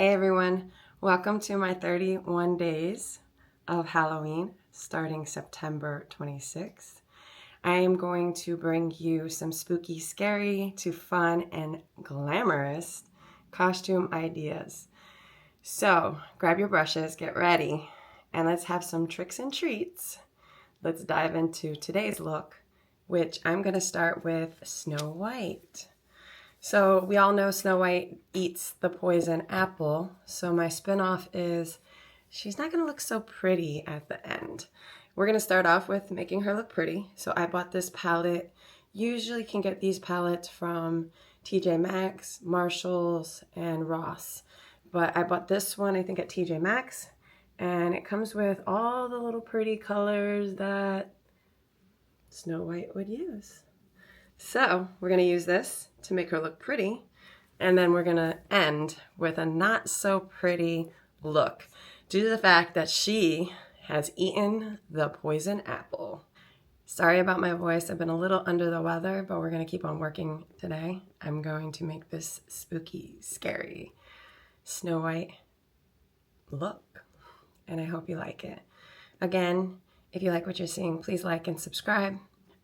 Hey everyone, welcome to my 31 days of Halloween starting September 26th. I am going to bring you some spooky, scary to fun and glamorous costume ideas. So grab your brushes, get ready, and let's have some tricks and treats. Let's dive into today's look, which I'm going to start with Snow White. So we all know Snow White eats the poison apple, so my spin-off is she's not going to look so pretty at the end. We're going to start off with making her look pretty. So I bought this palette. Usually can get these palettes from TJ Maxx, Marshalls, and Ross. But I bought this one, I think, at TJ Maxx, and it comes with all the little pretty colors that Snow White would use. So we're going to use this to make her look pretty, and then we're going to end with a not so pretty look due to the fact that she has eaten the poison apple. Sorry about my voice. I've been a little under the weather, but we're going to keep on working today. I'm going to make this spooky, scary Snow White look, and I hope you like it. Again, if you like what you're seeing, please like and subscribe.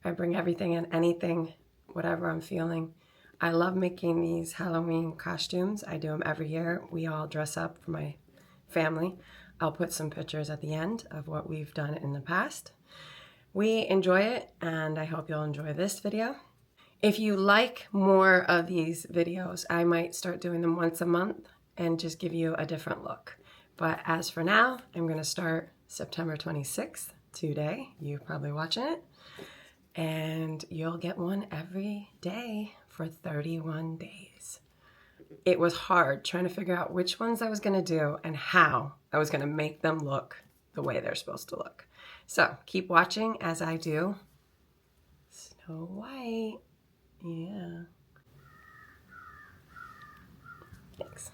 I bring everything and anything, whatever I'm feeling. I love making these Halloween costumes. I do them every year. We all dress up for my family. I'll put some pictures at the end of what we've done in the past. We enjoy it, and I hope you'll enjoy this video. If you like more of these videos, I might start doing them once a month and just give you a different look. But as for now, I'm going to start September 26th today. You're probably watching it. And you'll get one every day for 31 days. It was hard trying to figure out which ones I was going to do and how I was going to make them look the way they're supposed to look. So keep watching as I do Snow White. Yeah. Thanks.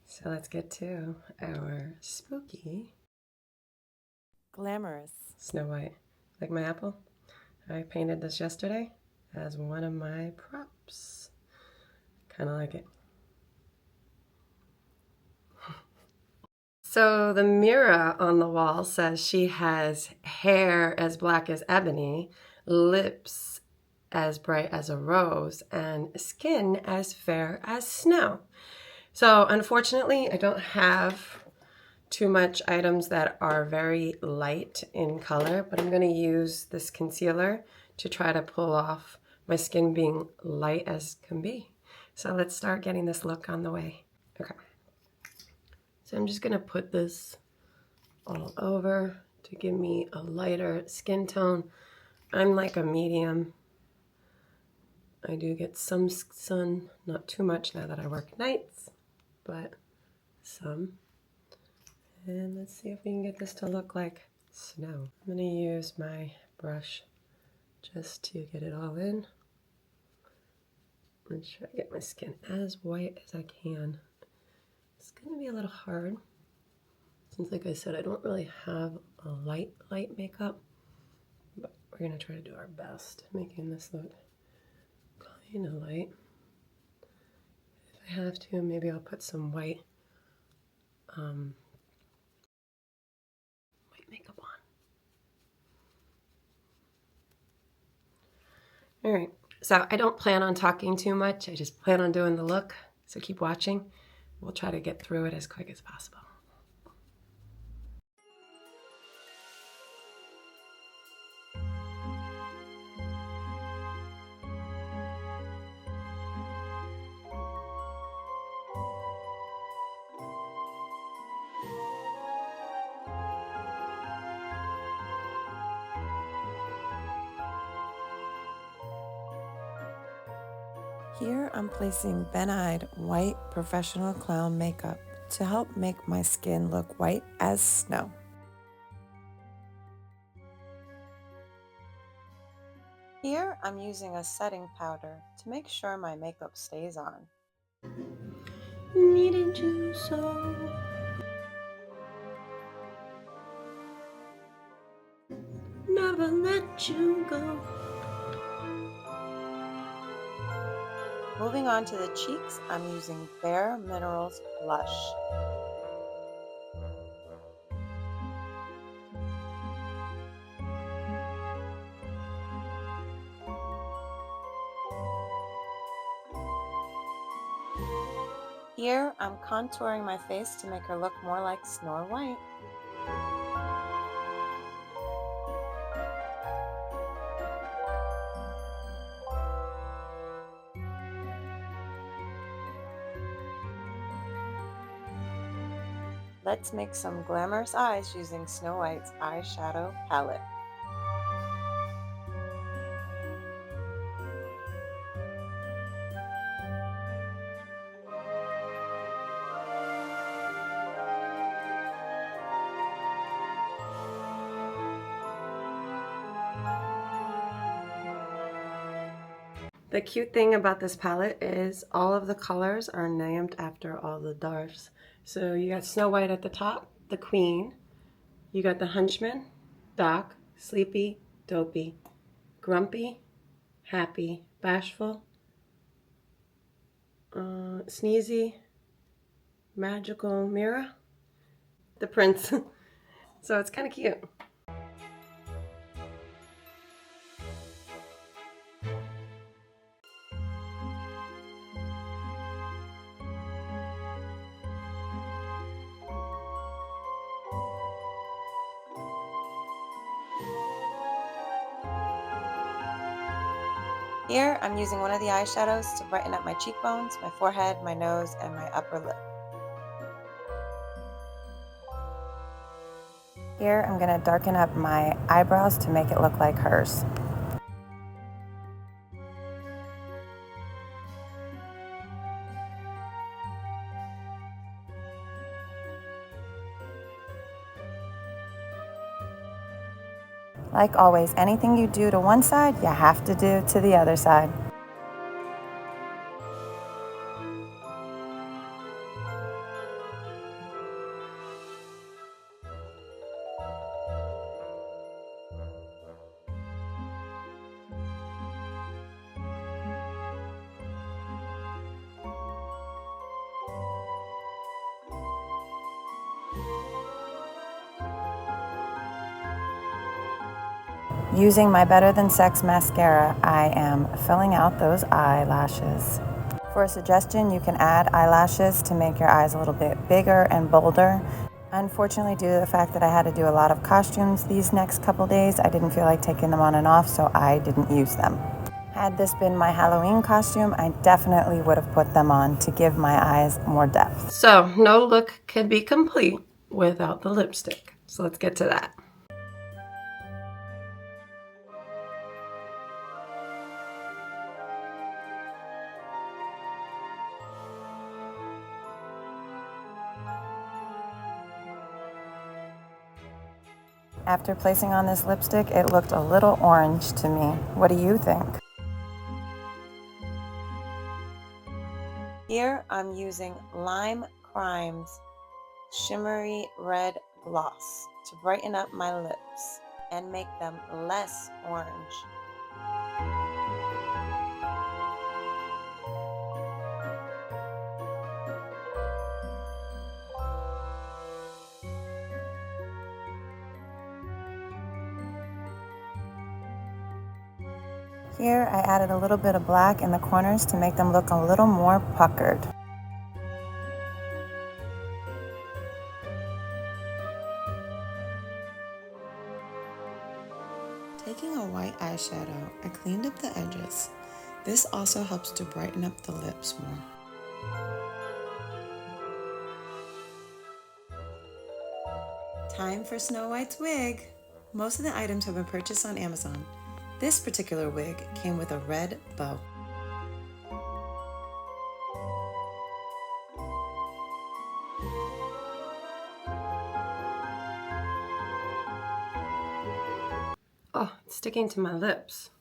So let's get to our spooky, glamorous Snow White. Like my apple? I painted this yesterday as one of my props. Kind of like it. So the mirror on the wall says she has hair as black as ebony, lips as bright as a rose, and skin as fair as snow. So unfortunately, I don't have too much items that are very light in color, but I'm going to use this concealer to try to pull off my skin being light as can be. So let's start getting this look on the way. Okay. So I'm just going to put this all over to give me a lighter skin tone. I'm like a medium. I do get some sun, not too much now that I work nights, but some. And let's see if we can get this to look like snow. I'm going to use my brush just to get it all in. And try to get my skin as white as I can. It's going to be a little hard since, like I said, I don't really have a light makeup. But we're going to try to do our best making this look kind of light. If I have to, maybe I'll put some white makeup on. All right, so I don't plan on talking too much. I just plan on doing the look. So keep watching. We'll try to get through it as quick as possible. Here I'm placing Ben-Eyed white professional clown makeup to help make my skin look white as snow. Here I'm using a setting powder to make sure my makeup stays on. Needed you so. Never let you go. Moving on to the cheeks, I'm using Bare Minerals Blush. Here, I'm contouring my face to make her look more like Snow White. Let's make some glamorous eyes using Snow White's eyeshadow palette. The cute thing about this palette is all of the colors are named after all the dwarfs. So you got Snow White at the top, the Queen. You got the Hunchman, Doc, Sleepy, Dopey, Grumpy, Happy, Bashful, Sneezy, Magical Mirror, the Prince. So it's kind of cute. Here, I'm using one of the eyeshadows to brighten up my cheekbones, my forehead, my nose, and my upper lip. Here, I'm going to darken up my eyebrows to make it look like hers. Like always, anything you do to one side, you have to do to the other side. Using my Better Than Sex mascara, I am filling out those eyelashes. For a suggestion, you can add eyelashes to make your eyes a little bit bigger and bolder. Unfortunately, due to the fact that I had to do a lot of costumes these next couple days, I didn't feel like taking them on and off, so I didn't use them. Had this been my Halloween costume, I definitely would have put them on to give my eyes more depth. So no look can be complete without the lipstick. So let's get to that. After placing on this lipstick, it looked a little orange to me. What do you think? Here I'm using Lime Crime's Shimmery Red Gloss to brighten up my lips and make them less orange. Here I added a little bit of black in the corners to make them look a little more puckered. Taking a white eyeshadow, I cleaned up the edges. This also helps to brighten up the lips more. Time for Snow White's wig! Most of the items have been purchased on Amazon. This particular wig came with a red bow. Oh, it's sticking to my lips.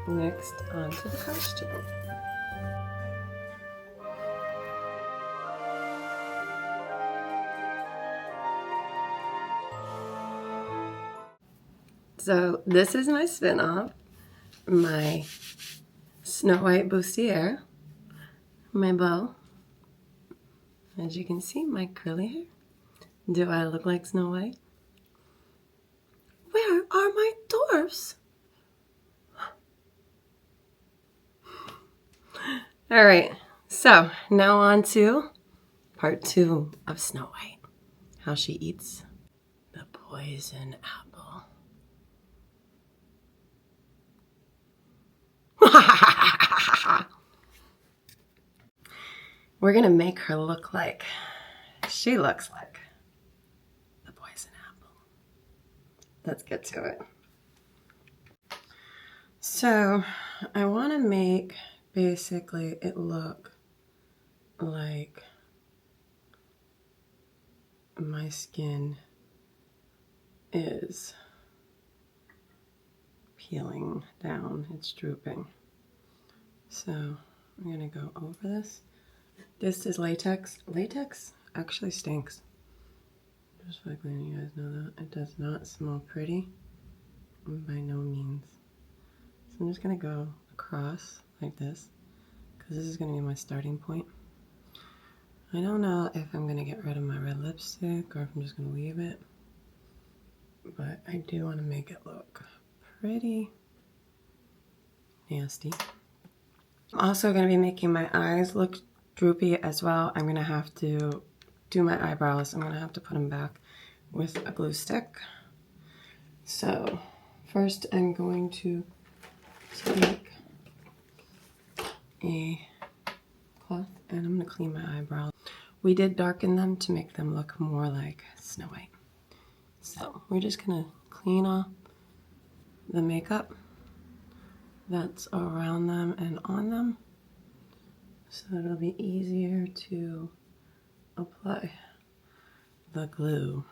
Next, onto the costume. So this is my spin-off, my Snow White bustier, my bow. As you can see, my curly hair. Do I look like Snow White? Where are my dwarfs? All right, so now on to part 2 of Snow White. How she eats the poison apple. We're gonna make her look like she looks like the poison apple. Let's get to it. So I want to make basically it look like my skin is peeling down, it's drooping. So I'm gonna go over this. This is latex. Latex actually stinks. Just like letting you guys know that. It does not smell pretty by no means. So I'm just gonna go across like this because this is gonna be my starting point. I don't know if I'm gonna get rid of my red lipstick or if I'm just gonna leave it, but I do want to make it look pretty nasty. I'm also gonna be making my eyes look droopy as well. I'm gonna have to do my eyebrows. I'm gonna have to put them back with a glue stick. So first I'm going to take a cloth and I'm gonna clean my eyebrows. We did darken them to make them look more like Snow White. So we're just gonna clean off the makeup that's around them and on them so it'll be easier to apply the glue.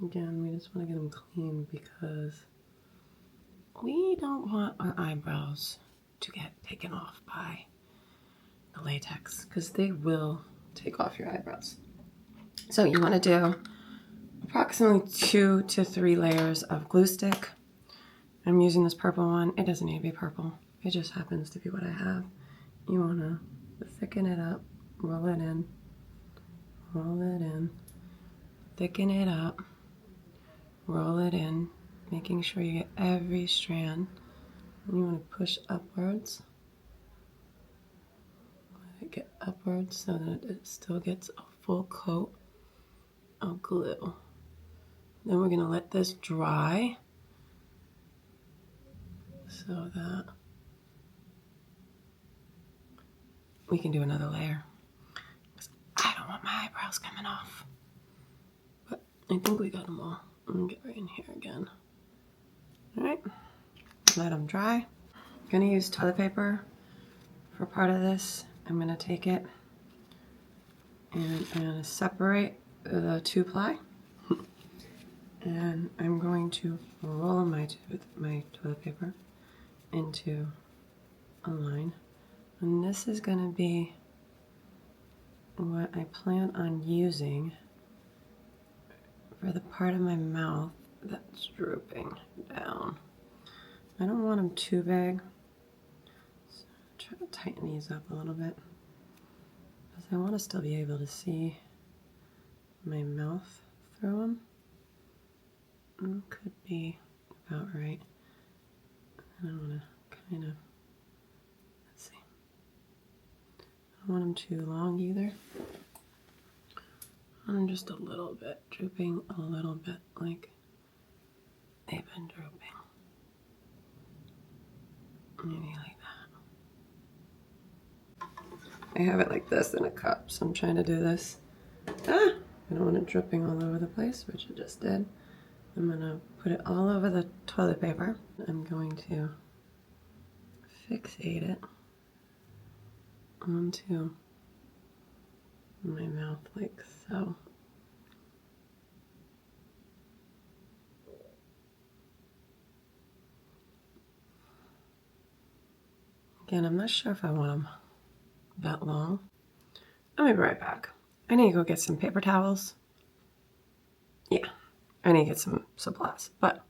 Again, we just want to get them clean because we don't want our eyebrows to get taken off by the latex because they will take off your eyebrows. So you want to do approximately 2 to 3 layers of glue stick. I'm using this purple one. It doesn't need to be purple. It just happens to be what I have. You want to thicken it up, roll it in, thicken it up, roll it in, making sure you get every strand. And you want to push upwards. Let it get upwards so that it still gets a full coat of glue. Then we're going to let this dry so that we can do another layer. Because I don't want my eyebrows coming off. But I think we got them all. I'm going to get right in here again. Alright, let them dry. I'm going to use toilet paper for part of this. I'm going to take it and I'm going to separate the 2-ply. And I'm going to roll my toilet paper into a line. And this is going to be what I plan on using for the part of my mouth that's drooping down. I don't want them too big, so I'm trying to tighten these up a little bit because I want to still be able to see my mouth through them. Could be about right. I don't want to kind of, let's see. I don't want them too long either. I'm just a little bit drooping, a little bit like they've been drooping. Maybe like that. I have it like this in a cup, so I'm trying to do this. I don't want it dripping all over the place, which it just did. I'm gonna put it all over the toilet paper. I'm going to fixate it onto my mouth like so. Again, I'm not sure if I want them that long. I'll be right back. I need to go get some paper towels. Yeah, I need to get some supplies. But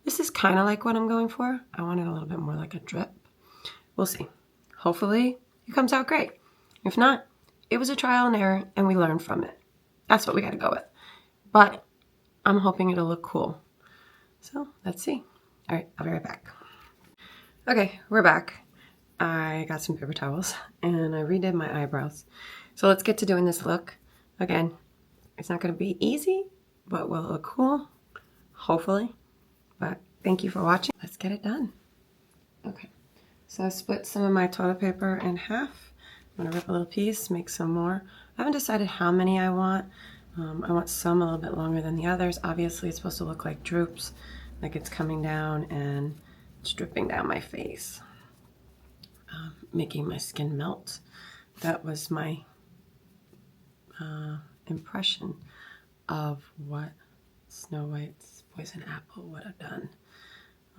this is kind of like what I'm going for. I want it a little bit more like a drip. We'll see. Hopefully it comes out great. If not, it was a trial and error and we learned from it. That's what we got to go with. But I'm hoping it'll look cool. So let's see. All right, I'll be right back. Okay, we're back. I got some paper towels and I redid my eyebrows. So let's get to doing this look. Again, it's not going to be easy, but will look cool, hopefully. But thank you for watching. Let's get it done. Okay, so I split some of my toilet paper in half. I'm going to rip a little piece, make some more. I haven't decided how many I want. I want some a little bit longer than the others. Obviously, it's supposed to look like droops, like it's coming down and it's dripping down my face, making my skin melt. That was my impression of what Snow White's poison apple would have done.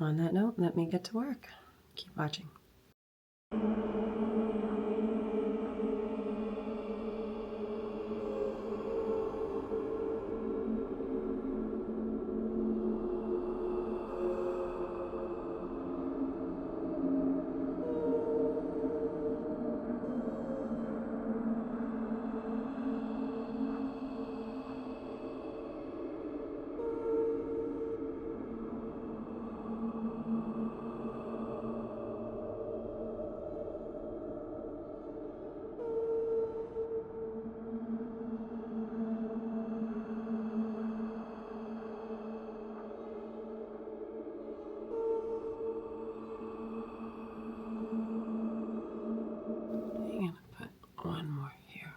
On that note, let me get to work. Keep watching. I'm gonna put one more here.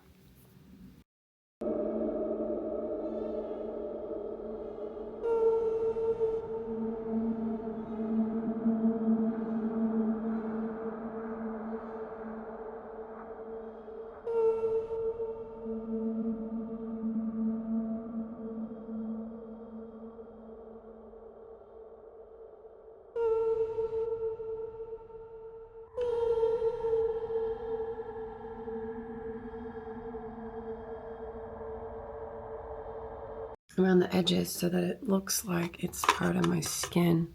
Around the edges so that it looks like it's part of my skin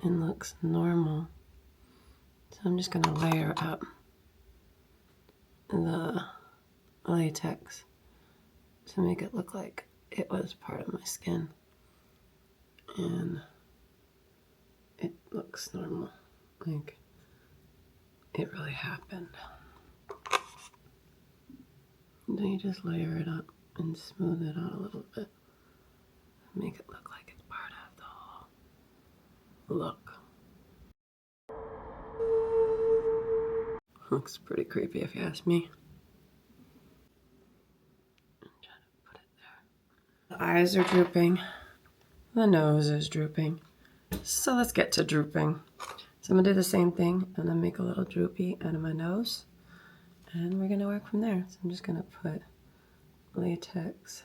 and looks normal. So I'm just going to layer up the latex to make it look like it was part of my skin and it looks normal, like it really happened. And then you just layer it up and smooth it out a little bit. Make it look like it's part of the whole look. Looks pretty creepy if you ask me. I'm trying to put it there. The eyes are drooping. The nose is drooping. So let's get to drooping. So I'm gonna do the same thing and then make a little droopy out of my nose. And we're gonna work from there. So I'm just gonna put latex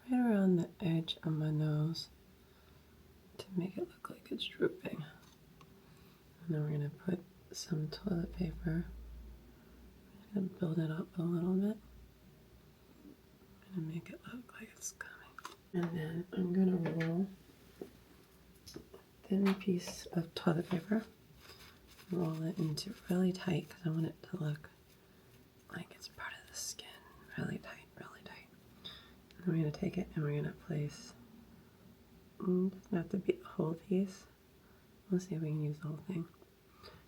right around the edge of my nose to make it look like it's drooping. And then we're going to put some toilet paper. I'm just going to build it up a little bit. I'm going to make it look like it's coming. And then I'm going to roll a thin piece of toilet paper. Roll it into really tight because I want it to look like it's part of the skin. Really tight, really tight. And then we're going to take it and we're going to place, it doesn't have to be the whole piece. Let's see if we can use the whole thing.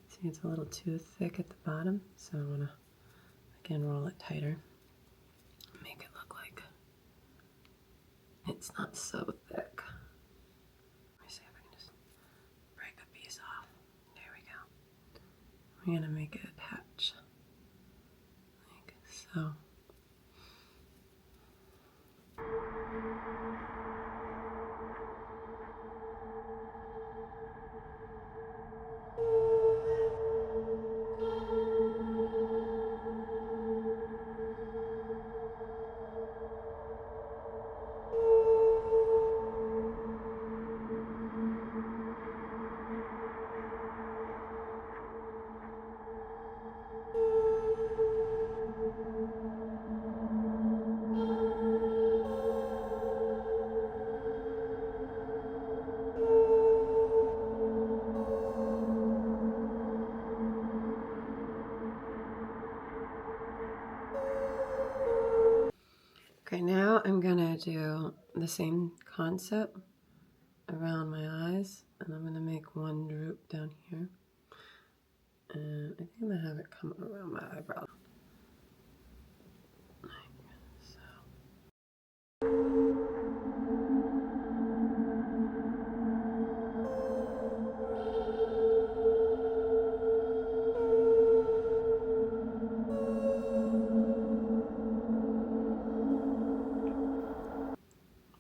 See, it's a little too thick at the bottom, so I want to, again, roll it tighter. Make it look like it's not so thick. Let me see if I can just break a piece off. There we go. We're going to make it attach, like so. Now I'm gonna do the same concept around my eyes, and I'm gonna make one droop down here. And I think I'm gonna have it come around my eyebrow. Like so.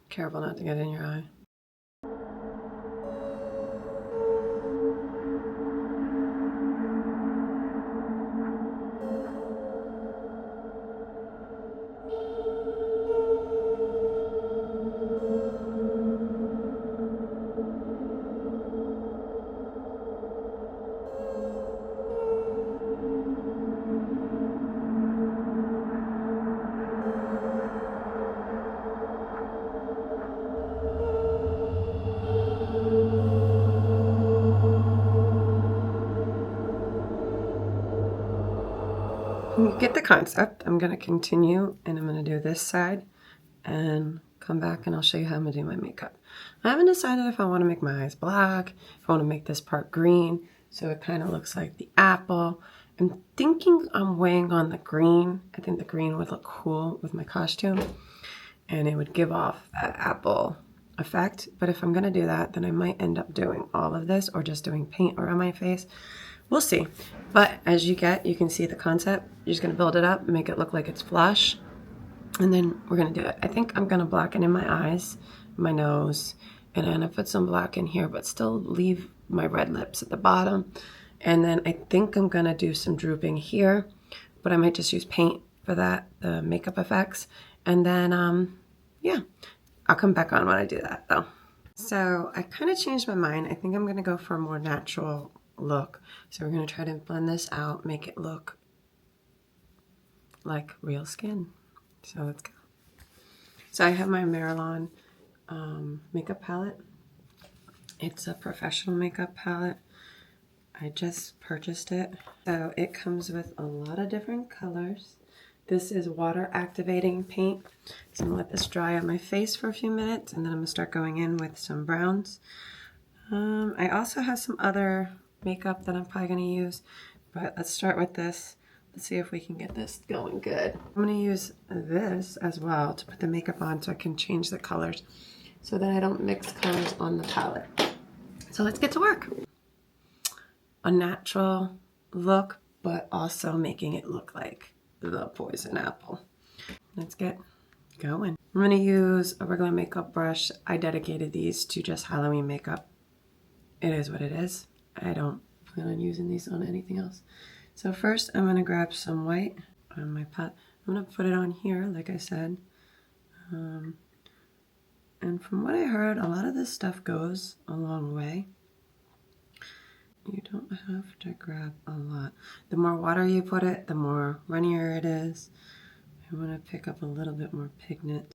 Careful not to get in your eye. You get the concept. I'm going to continue, and I'm going to do this side and come back and I'll show you how I'm going to do my makeup. I haven't decided if I want to make my eyes black, if I want to make this part green so it kind of looks like the apple. I'm thinking I'm weighing on the green. I think the green would look cool with my costume and it would give off that apple effect. But if I'm going to do that, then I might end up doing all of this or just doing paint around my face. We'll see. But as you can see the concept. You're just going to build it up, make it look like it's flush. And then we're going to do it. I think I'm going to blacken in my eyes, my nose, and I'm going to put some black in here, but still leave my red lips at the bottom. And then I think I'm going to do some drooping here, but I might just use paint for that, the makeup effects. And then, yeah, I'll come back on when I do that though. So I kind of changed my mind. I think I'm going to go for a more natural look. So we're going to try to blend this out, make it look like real skin. So let's go. So I have my Marilyn makeup palette. It's a professional makeup palette. I just purchased it. So it comes with a lot of different colors. This is water activating paint. So I'm gonna let this dry on my face for a few minutes and then I'm gonna start going in with some browns. I also have some other makeup that I'm probably gonna use, but let's start with this. Let's see if we can get this going good. I'm gonna use this as well to put the makeup on so I can change the colors so that I don't mix colors on the palette. So let's get to work. A natural look, but also making it look like the poison apple. Let's get going. I'm gonna use a regular makeup brush. I dedicated these to just Halloween makeup. It is what it is. I don't plan on using these on anything else. So first I'm gonna grab some white on my pot. I'm gonna put it on here, like I said. And from what I heard, a lot of this stuff goes a long way. You don't have to grab a lot. The more water you put it, the more runnier it is. I want to pick up a little bit more pigment.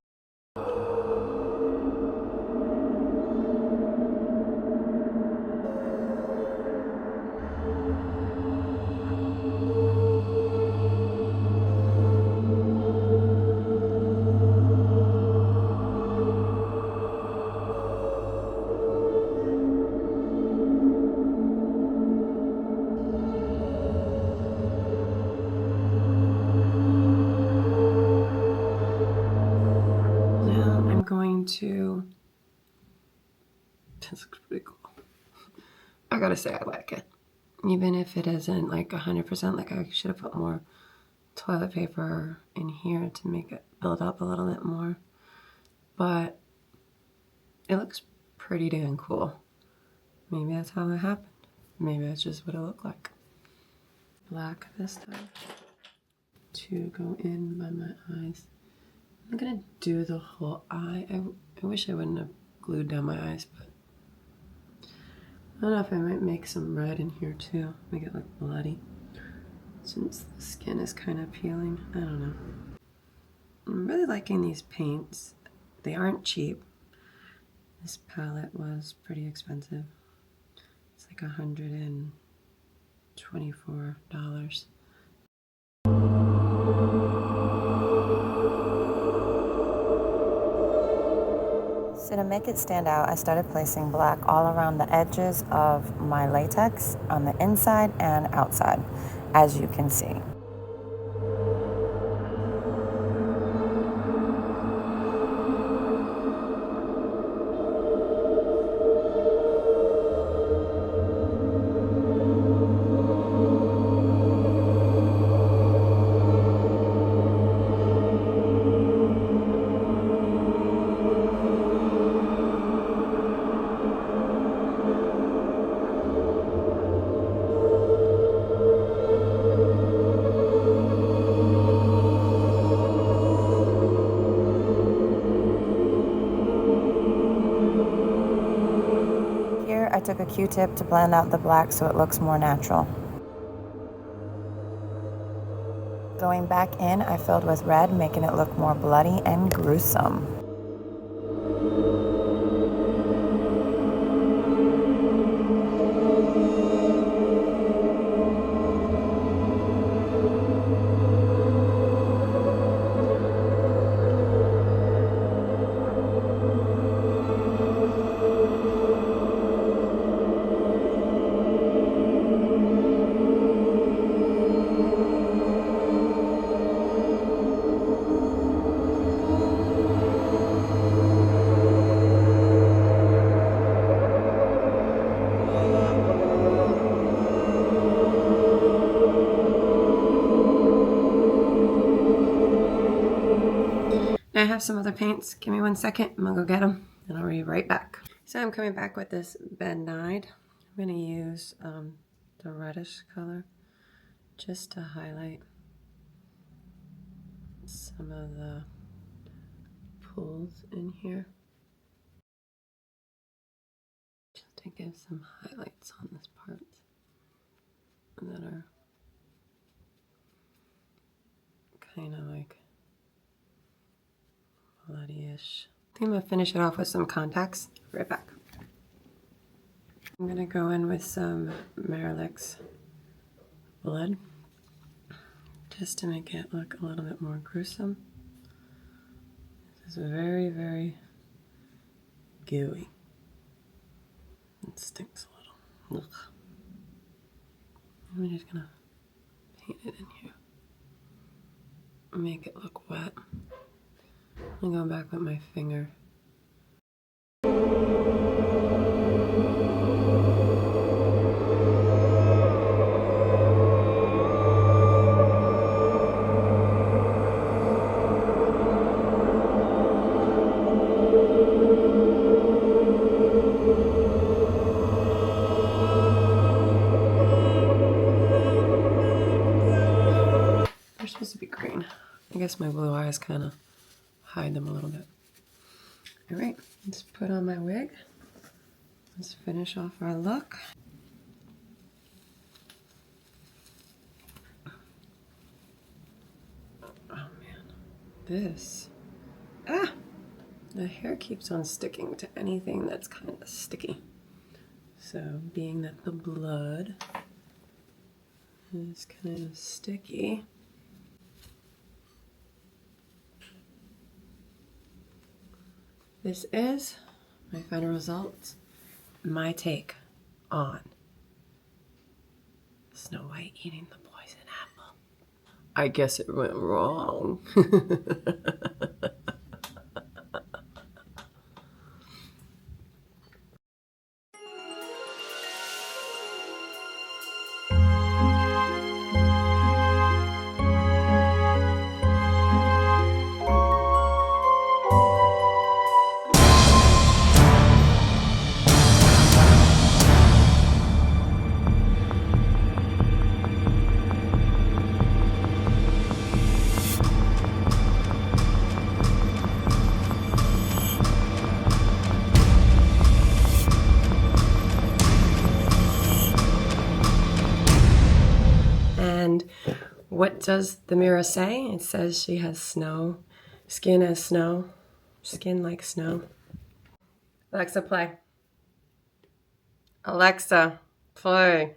This looks pretty cool. I gotta say I like it. Even if it isn't like 100%, like I should have put more toilet paper in here to make it build up a little bit more. But it looks pretty dang cool. Maybe that's how it happened. Maybe that's just what it looked like. Black this time to go in by my eyes. I'm gonna do the whole eye. I wish I wouldn't have glued down my eyes, but I don't know if I might make some red in here too, make it look bloody. Since the skin is kind of peeling, I don't know. I'm really liking these paints. They aren't cheap. This palette was pretty expensive. It's like $124. make it stand out, I started placing black all around the edges of my latex on the inside and outside, as you can see. Here, I took a Q-tip to blend out the black so it looks more natural. Going back in, I filled with red, making it look more bloody and gruesome. I have some other paints. Give me 1 second. I'm gonna go get them and I'll be right back. So I'm coming back with this Benide. I'm gonna use the reddish color just to highlight some of the pools in here. Just to give some highlights on this part that are kind of like bloody-ish. I think I'm gonna finish it off with some contacts. Right back. I'm gonna go in with some Marilyk's blood just to make it look a little bit more gruesome. This is very, very gooey. It stinks a little. Ugh. I'm just gonna paint it in here. Make it look wet. I'm going back with my finger. They're supposed to be green. I guess my blue eyes kind of hide them a little bit. All right, let's put on my wig. Let's finish off our look. Oh man, this, the hair keeps on sticking to anything that's kind of sticky. So being that the blood is kind of sticky, this is my final result, my take on Snow White eating the poison apple. I guess it went wrong. And what does the mirror say? It says she has snow, skin as snow, skin like snow. Alexa, play. Alexa, play.